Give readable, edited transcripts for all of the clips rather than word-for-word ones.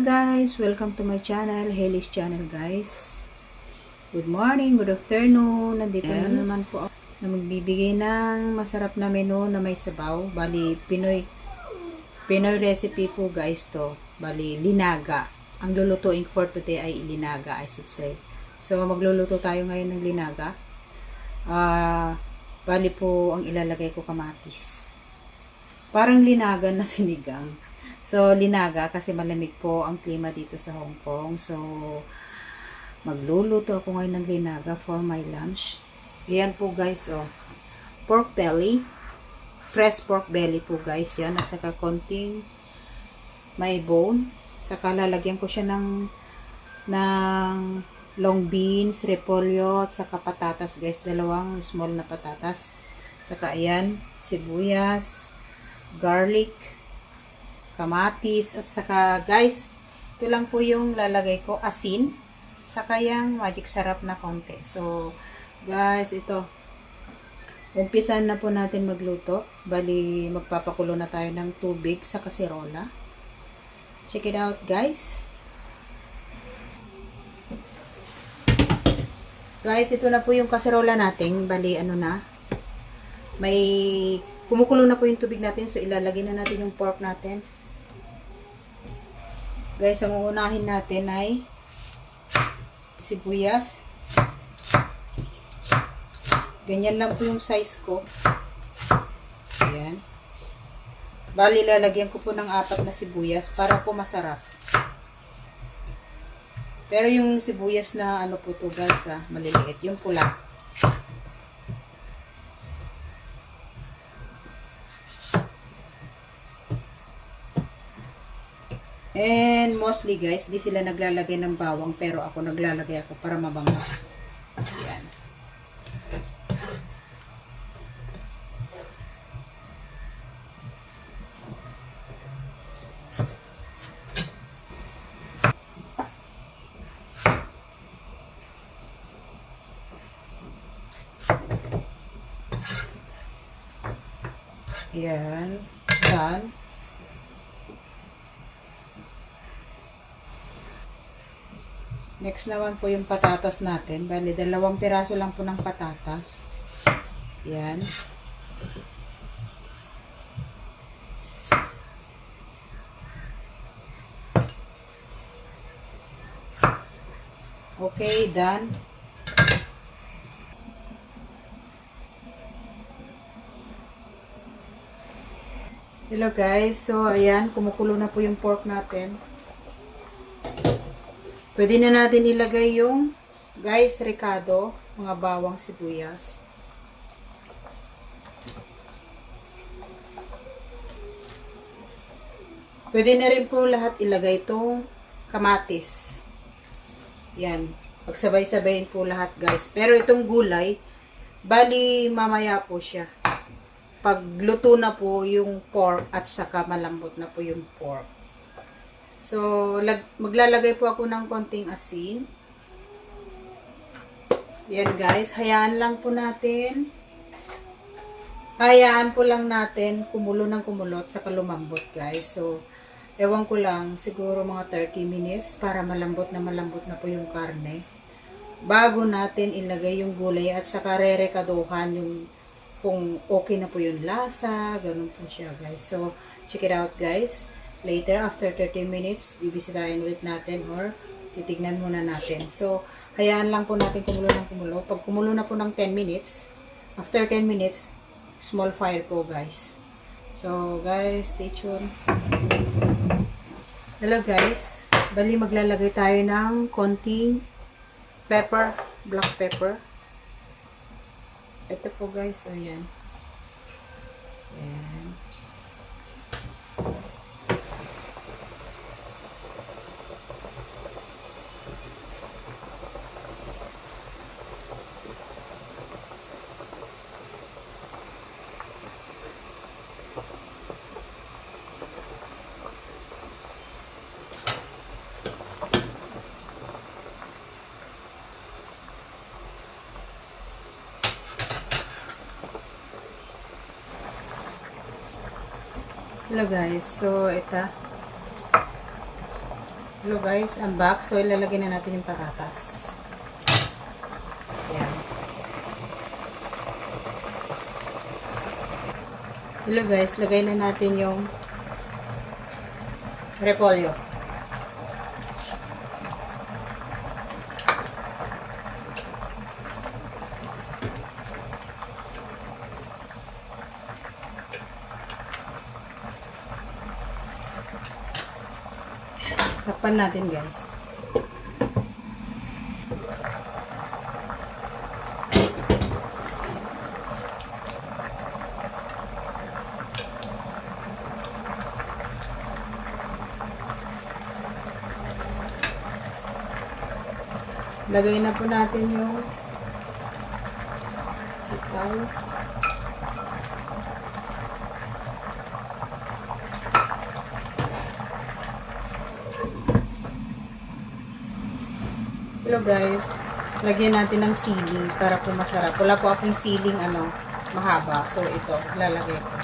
guys, welcome to my channel, Haley's channel guys. Good morning, good afternoon. Nandito na naman po ako na magbibigay ng masarap na menu na may sabaw. Bali, Pinoy recipe po guys to. Bali, linaga. Ang lulutuin for today ay linaga, I should say. So, magluluto tayo ngayon ng linaga. Bali po, ang ilalagay ko kamatis. Parang linaga na sinigang. So, linaga kasi malamig po ang klima dito sa Hong Kong. So, magluluto ako ngayon ng linaga for my lunch. Yan po guys, oh. Pork belly. Fresh pork belly po guys. Yan. At saka konting may bone. Saka lalagyan ko siya ng long beans, repolyo, at saka patatas guys. Dalawang small na patatas. Saka ayan, sibuyas, garlic, kamatis, at saka guys, ito lang po yung lalagay ko, asin, saka yung magic sarap na konti. So guys, ito, umpisan na po natin magluto. Bali, magpapakulo na tayo ng tubig sa kasirola. Check it out guys. Guys, ito na po yung kasirola natin. Bali, ano na, may kumukulo na po yung tubig natin. So ilalagay na natin yung pork natin. Guys, ang uunahin natin ay sibuyas. Ganyan lang po yung size ko. Ayan. Bali, lalagyan ko po ng 4 na sibuyas para po masarap. Pero yung sibuyas na ano po to guys, maliliit. Yung pula. And mostly guys, di sila naglalagay ng bawang, pero ako naglalagay ako para mabango. Ayan. Ayan. Done. Next naman po yung patatas natin. Bali, 2 piraso lang po ng patatas. Yan. Okay, done. Hello guys. So, ayan. Kumukulo na po yung pork natin. Pwede na natin ilagay yung, guys, ricado, mga bawang sibuyas. Pwede na rin po lahat ilagay itong kamatis. Yan. Pagsabay-sabayin po lahat, guys. Pero itong gulay, bali mamaya po siya. Pagluto na po yung pork at saka malambot na po yung pork. So, maglalagay po ako ng konting asin. Yan guys, hayaan lang po natin. Hayaan po lang natin kumulo ng kumulo at saka lumambot guys. So, ewan ko lang, siguro mga 30 minutes para malambot na po yung karne. Bago natin ilagay yung gulay at saka rerekaduhan yung kung okay na po yung lasa, ganun po siya guys. So, check it out guys. Later, after 30 minutes, bibisitahin ulit natin or titignan muna natin. So, hayaan lang po natin kumulo ng kumulo. Pag kumulo na po ng 10 minutes, after 10 minutes, small fire po guys. So, guys, stay tuned. Hello guys. Bali, maglalagay tayo ng konting pepper, black pepper. Ito po guys, ayan. Ayan. Hello guys, so ito Hello guys, I'm back. So ilalagay na natin yung patatas. Ayan. Hello guys, lagay na natin yung repolyo. Takpan natin guys. Lagay na po natin yung sitaw. Hello guys, lagyan natin ng siling para po masarap. Wala po akong siling mahaba. So ito, lalagay ko.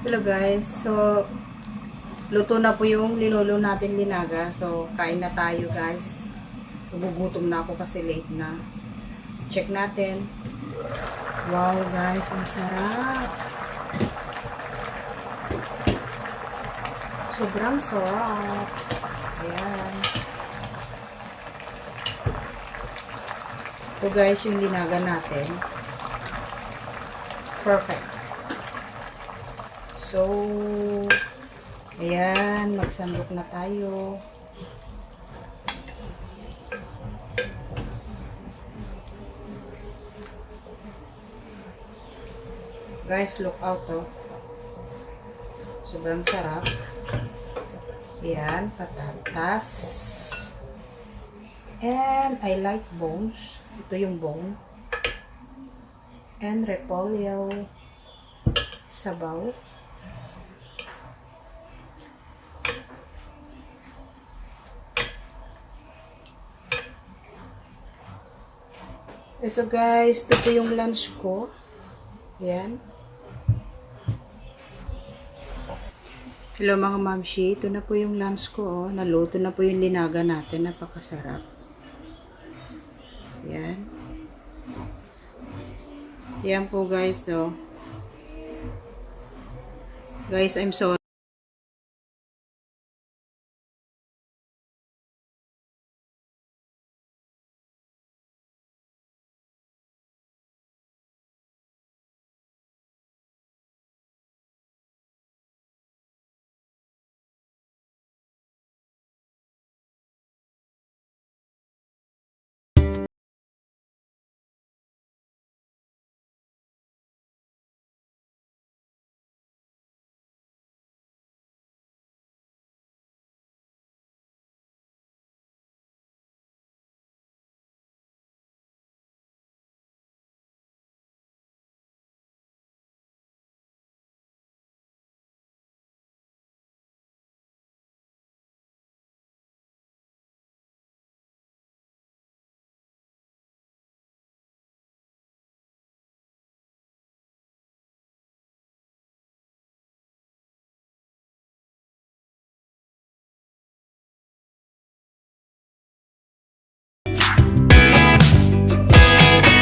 Hello guys, so luto na po yung linolo natin linaga. So kain na tayo guys. Nagugutom na ako kasi late na. Check natin. Wow guys, ang sarap. Sobrang sarap. Ayan. Ito guys yung linaga natin. Perfect. So, ayan, magsandok na tayo. Guys, look out oh. Sobrang sarap. Ayan, patatas. And I like bones. Ito yung bone. And repolyo. Sabaw. So guys, ito po yung lunch ko. Ayan. Hello mga mamshi, ito na po yung lunch ko. Oh. Naluto na po yung linaga natin. Napakasarap. Ayan. Ayan po guys. Oh. Guys, I'm sorry.